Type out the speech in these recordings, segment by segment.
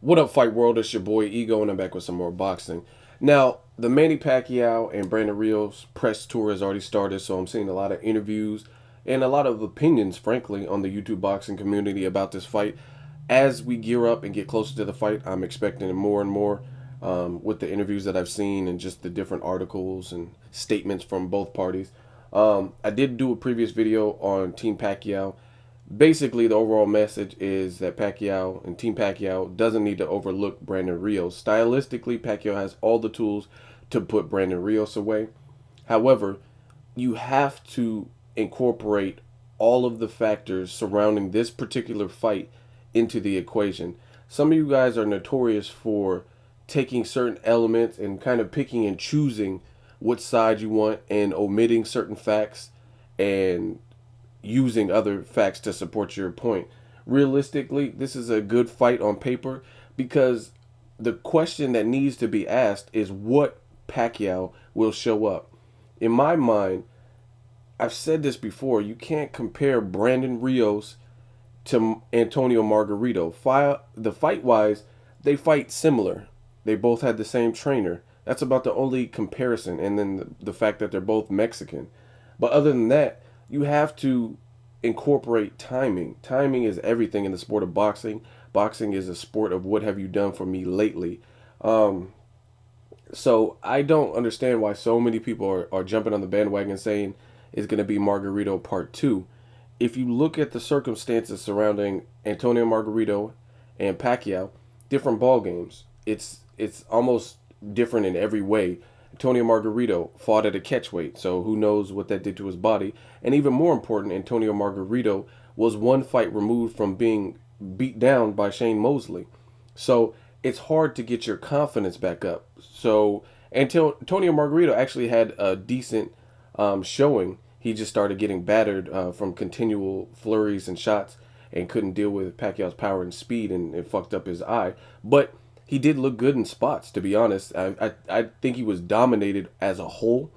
What up, Fight World? It's your boy Ego, and I'm back with some more boxing. Now, the Manny Pacquiao and Brandon Rios press tour has already started, so I'm seeing a lot of interviews and a lot of opinions, frankly, on the YouTube boxing community about this fight. As we gear up and get closer to the fight, I'm expecting more and more with the interviews that I've seen and just the different articles and statements from both parties. I did do a previous video on Team Pacquiao. Basically, the overall message is that Pacquiao and Team Pacquiao doesn't need to overlook Brandon Rios. Stylistically, Pacquiao has all the tools to put Brandon Rios away. However, you have to incorporate all of the factors surrounding this particular fight into the equation. Some of you guys are notorious for taking certain elements and kind of picking and choosing what side you want and omitting certain facts and using other facts to support your point. Realistically, this is a good fight on paper because the question that needs to be asked is what Pacquiao will show up. In my mind, I've said this before, you can't compare Brandon Rios to Antonio Margarito. The fight wise, they fight similar. They both had the same trainer. That's about the only comparison. And then the fact that they're both Mexican. But other than that, you have to incorporate timing. Timing is everything in the sport of boxing. Boxing is a sport of what have you done for me lately. Um, so I don't understand why so many people are jumping on the bandwagon saying it's going to be Margarito Part 2. If you look at the circumstances surrounding Antonio Margarito and Pacquiao, different ball games. It's almost different in every way. Antonio Margarito fought at a catchweight, so who knows what that did to his body. And even more important, Antonio Margarito was one fight removed from being beat down by Shane Mosley. So it's hard to get your confidence back up. So Antonio Margarito actually had a decent showing. He just started getting battered from continual flurries and shots and couldn't deal with Pacquiao's power and speed, and it fucked up his eye. But he did look good in spots, to be honest. I think he was dominated as a whole,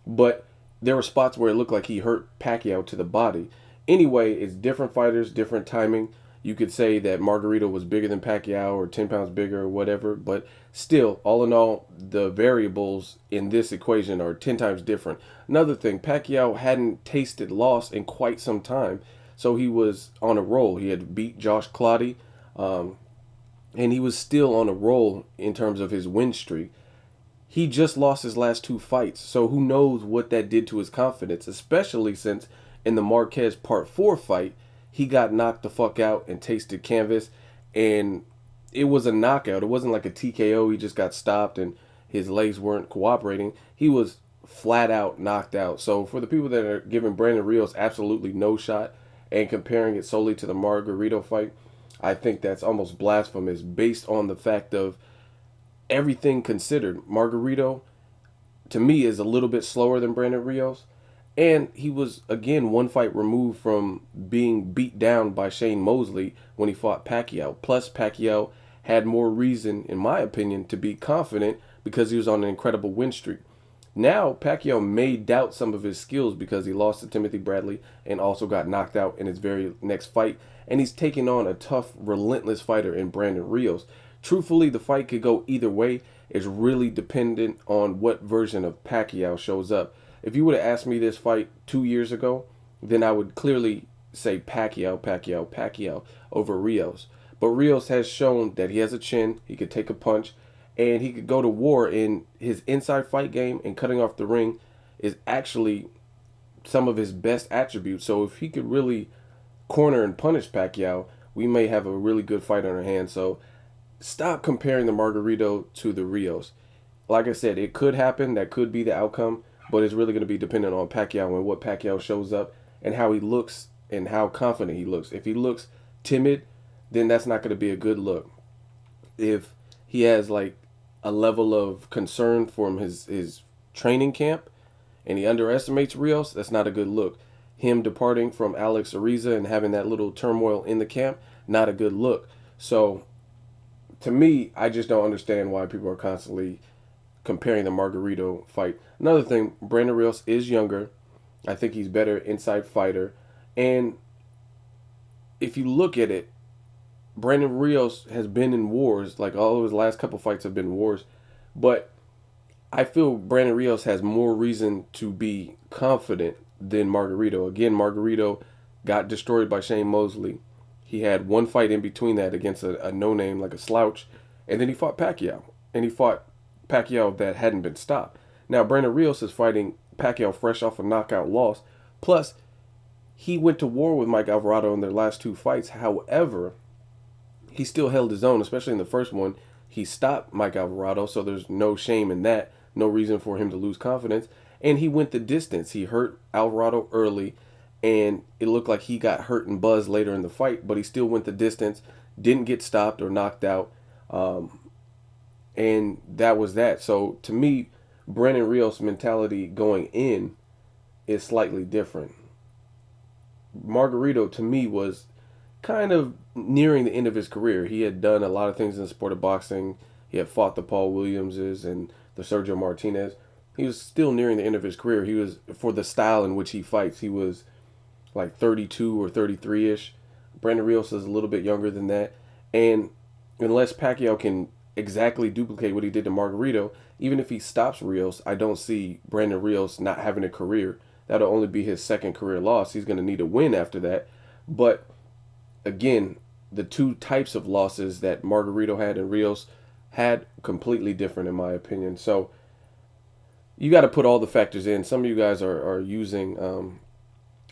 but there were spots where it looked like he hurt Pacquiao to the body. Anyway, it's different fighters, different timing. You could say that Margarito was bigger than Pacquiao or 10 pounds bigger or whatever, but still, all in all, the variables in this equation are 10 times different. Another thing, Pacquiao hadn't tasted loss in quite some time, so he was on a roll. He had beat Josh Clottey, um, and he was still on a roll in terms of his win streak. He just lost his last two fights, so who knows what that did to his confidence, especially since in the Marquez Part 4 fight, he got knocked the fuck out and tasted canvas, and it was a knockout. It wasn't like a TKO, he just got stopped and his legs weren't cooperating. He was flat out knocked out. So for the people that are giving Brandon Rios absolutely no shot and comparing it solely to the Margarito fight, I think that's almost blasphemous based on the fact of everything considered. Margarito, to me, is a little bit slower than Brandon Rios. And he was, again, one fight removed from being beat down by Shane Mosley when he fought Pacquiao. Plus, Pacquiao had more reason, in my opinion, to be confident because he was on an incredible win streak. Now, Pacquiao may doubt some of his skills because he lost to Timothy Bradley and also got knocked out in his very next fight. And he's taking on a tough, relentless fighter in Brandon Rios. Truthfully, the fight could go either way. It's really dependent on what version of Pacquiao shows up. If you would have asked me this fight 2 years ago, then I would clearly say Pacquiao over Rios. But Rios has shown that he has a chin, he could take a punch, and he could go to war. In his inside fight game and cutting off the ring is actually some of his best attributes. So if he could really corner and punish Pacquiao, we may have a really good fight on our hands. So stop comparing the Margarito to the Rios. Like I said, it could happen. That could be the outcome, but it's really going to be dependent on Pacquiao and what Pacquiao shows up and how he looks and how confident he looks. If he looks timid, then that's not going to be a good look. If he has like a level of concern from his training camp and he underestimates Rios, that's not a good look. Him departing from Alex Ariza and having that little turmoil in the camp, not a good look. So to me, I just don't understand why people are constantly comparing the Margarito fight. Another thing, Brandon Rios is younger. I think he's better inside fighter. And if you look at it, Brandon Rios has been in wars. Like all of his last couple fights have been wars, but I feel Brandon Rios has more reason to be confident than Margarito. Again, Margarito got destroyed by Shane Mosley. He had one fight in between that against a no-name, like a slouch, and then he fought Pacquiao. And he fought Pacquiao that hadn't been stopped. Now, Brandon Rios is fighting Pacquiao fresh off a knockout loss. Plus, he went to war with Mike Alvarado in their last two fights. However, he still held his own, especially in the first one. He stopped Mike Alvarado, so there's no shame in that. No reason for him to lose confidence. And he went the distance. He hurt Alvarado early, and it looked like he got hurt and buzzed later in the fight, but he still went the distance, didn't get stopped or knocked out. And that was that. So to me, Brandon Rios' mentality going in is slightly different. Margarito, to me, was kind of nearing the end of his career. He had done a lot of things in the sport of boxing. He had fought the Paul Williamses and the Sergio Martinez. He was still nearing the end of his career. He was, for the style in which he fights, he was like 32 or 33-ish. Brandon Rios is a little bit younger than that. And unless Pacquiao can exactly duplicate what he did to Margarito, even if he stops Rios, I don't see Brandon Rios not having a career. That'll only be his second career loss. He's going to need a win after that. But again, the two types of losses that Margarito had and Rios had completely different in my opinion. So you got to put all the factors in. Some of you guys are using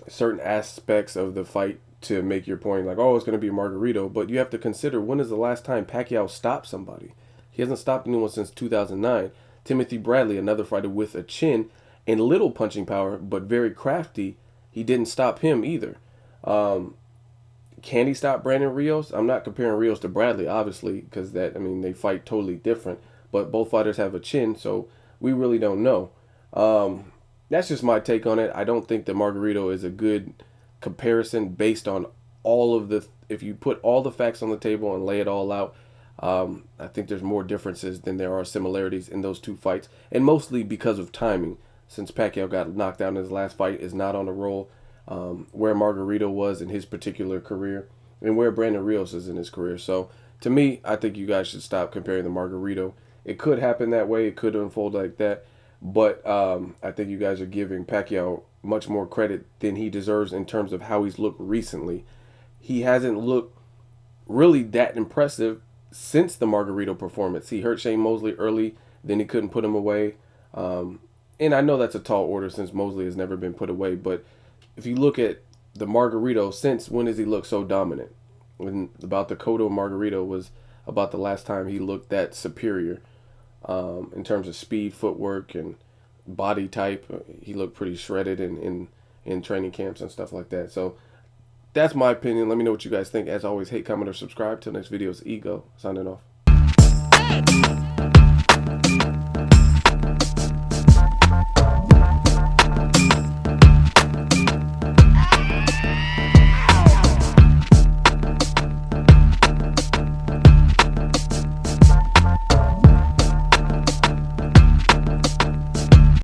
certain aspects of the fight to make your point, like, oh, it's going to be Margarito. But you have to consider, when is the last time Pacquiao stopped somebody? He hasn't stopped anyone since 2009. Timothy Bradley, another fighter with a chin and little punching power, but very crafty, he didn't stop him either. Can he stop Brandon Rios? I'm not comparing Rios to Bradley, obviously, because they fight totally different. But both fighters have a chin, so we really don't know. That's just my take on it. I don't think that Margarito is a good comparison based on all of the. If you put all the facts on the table and lay it all out, I think there's more differences than there are similarities in those two fights, and mostly because of timing. Since Pacquiao got knocked out in his last fight, is not on a roll. Where Margarito was in his particular career and where Brandon Rios is in his career. So to me, I think you guys should stop comparing the Margarito. It could happen that way. It could unfold like that. But I think you guys are giving Pacquiao much more credit than he deserves in terms of how he's looked recently. He hasn't looked really that impressive since the Margarito performance. He hurt Shane Mosley early, then he couldn't put him away. And I know that's a tall order since Mosley has never been put away, but if you look at the Margarito, since when has he looked so dominant? When about the Cotto Margarito was about the last time he looked that superior in terms of speed, footwork, and body type. He looked pretty shredded in training camps and stuff like that. So that's my opinion. Let me know what you guys think. As always, hate, comment, or subscribe. Till next video, it's Ego signing off.